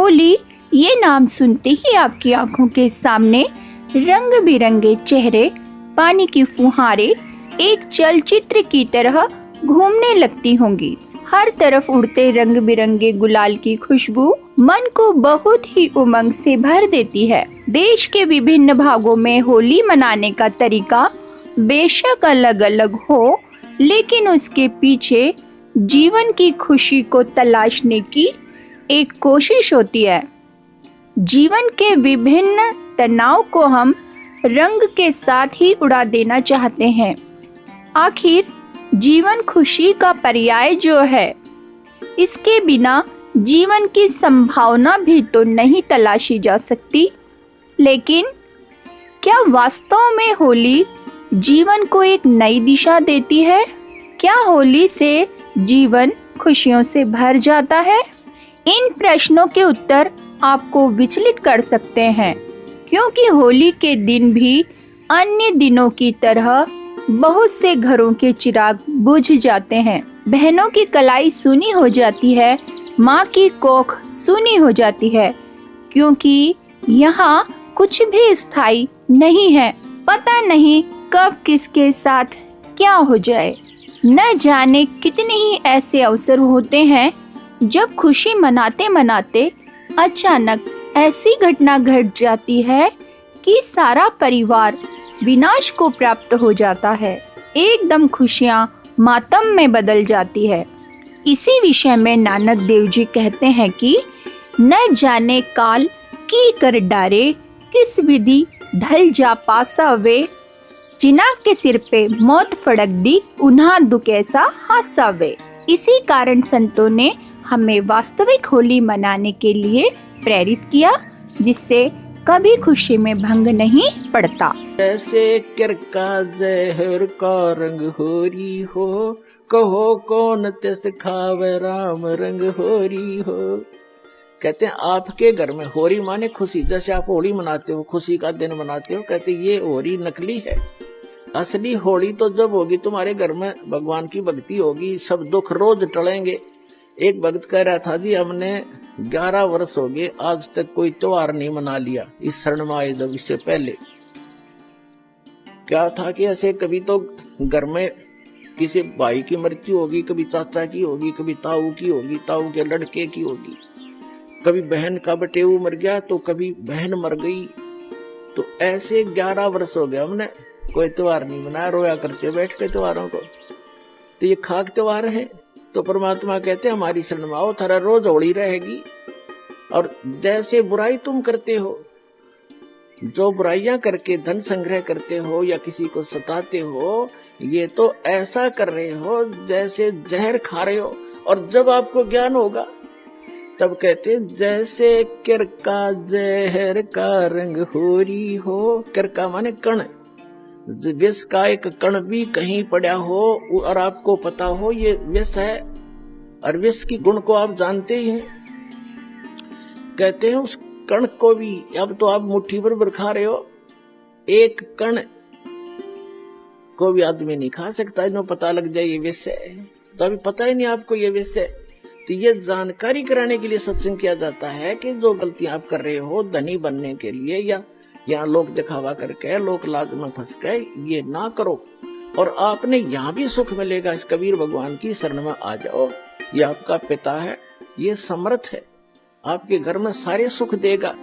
होली ये नाम सुनते ही आपकी आंखों के सामने रंग बिरंगे चेहरे, पानी की फुहारें एक चलचित्र की तरह घूमने लगती होंगी। हर तरफ उड़ते रंग बिरंगे गुलाल की खुशबू मन को बहुत ही उमंग से भर देती है। देश के विभिन्न भागों में होली मनाने का तरीका बेशक अलग अलग हो, लेकिन उसके पीछे जीवन की खुशी को तलाशने की एक कोशिश होती है। जीवन के विभिन्न तनाव को हम रंग के साथ ही उड़ा देना चाहते हैं। आखिर जीवन खुशी का पर्याय जो है, इसके बिना जीवन की संभावना भी तो नहीं तलाशी जा सकती। लेकिन क्या वास्तव में होली जीवन को एक नई दिशा देती है? क्या होली से जीवन खुशियों से भर जाता है? इन प्रश्नों के उत्तर आपको विचलित कर सकते हैं, क्योंकि होली के दिन भी अन्य दिनों की तरह बहुत से घरों के चिराग बुझ जाते हैं। बहनों की कलाई सूनी हो जाती है, माँ की कोख सूनी हो जाती है, क्योंकि यहाँ कुछ भी स्थायी नहीं है। पता नहीं कब किसके साथ क्या हो जाए। न जाने कितने ही ऐसे अवसर होते हैं जब खुशी मनाते मनाते अचानक ऐसी घटना घट जाती है कि सारा परिवार विनाश को प्राप्त हो जाता है। एकदम खुशियाँ मातम में बदल जाती है। इसी विषय में नानक देव जी कहते हैं कि न जाने काल की कर डारे, किस विधि ढल जा पासा वे, जिना के सिर पे मौत फड़क दी, उन्हा दुख ऐसा हासा वे। इसी कारण संतों ने हमें वास्तविक होली मनाने के लिए प्रेरित किया, जिससे कभी खुशी में भंग नहीं पड़ता। जैसे किरका जहर का रंग होरी हो, कहो कौन तिस खावे राम रंग होरी हो। कहते हैं आपके घर में होरी माने खुशी, जैसे आप होली मनाते हो, खुशी का दिन मनाते हो, कहते ये होरी नकली है। असली होली तो जब होगी तुम्हारे घर में भगवान की भक्ति होगी, सब दुख रोज टलेंगे। एक भक्त कह रहा था जी, हमने 11 वर्ष हो गए आज तक कोई त्योहार नहीं मना लिया इस शरण में आए। जब इससे पहले क्या था कि ऐसे कभी तो घर में किसी भाई की मृत्यु होगी, कभी चाचा की होगी, कभी ताऊ की होगी, ताऊ के लड़के की होगी, कभी बहन का बटेऊ मर गया तो कभी बहन मर गई। तो ऐसे 11 वर्ष हो गए हमने कोई त्योहार नहीं मनाया, रोया करते बैठ के त्योहारों को। तो ये खाक त्योहार है। तो परमात्मा कहते हैं हमारी शरण में आओ, थारा रोज होली रहेगी। और जैसे बुराई तुम करते हो, जो बुराइयां करके धन संग्रह करते हो या किसी को सताते हो, ये तो ऐसा कर रहे हो जैसे जहर खा रहे हो। और जब आपको ज्ञान होगा तब कहते जैसे किरका जहर का रंग होरी हो। किरका माने कण, विष का एक कण भी कहीं पड़ा हो और आपको पता हो ये विष है, और विष की गुण को आप जानते ही हैं, कहते हैं उस कण को भी, अब तो आप मुट्ठी भर खा रहे हो, एक कण को भी आदमी नहीं खा सकता, इन्हें पता लग जाए ये विष है। तो अभी पता ही नहीं आपको ये विष है। तो ये जानकारी कराने के लिए सत्संग किया जाता है कि जो गलतियां आप कर रहे हो धनी बनने के लिए या यहाँ लोग दिखावा करके, लोक लाज में फंस के, ये ना करो। और आपने यहाँ भी सुख मिलेगा। इस कबीर भगवान की शरण में आ जाओ। ये आपका पिता है, ये समर्थ है, आपके घर में सारे सुख देगा।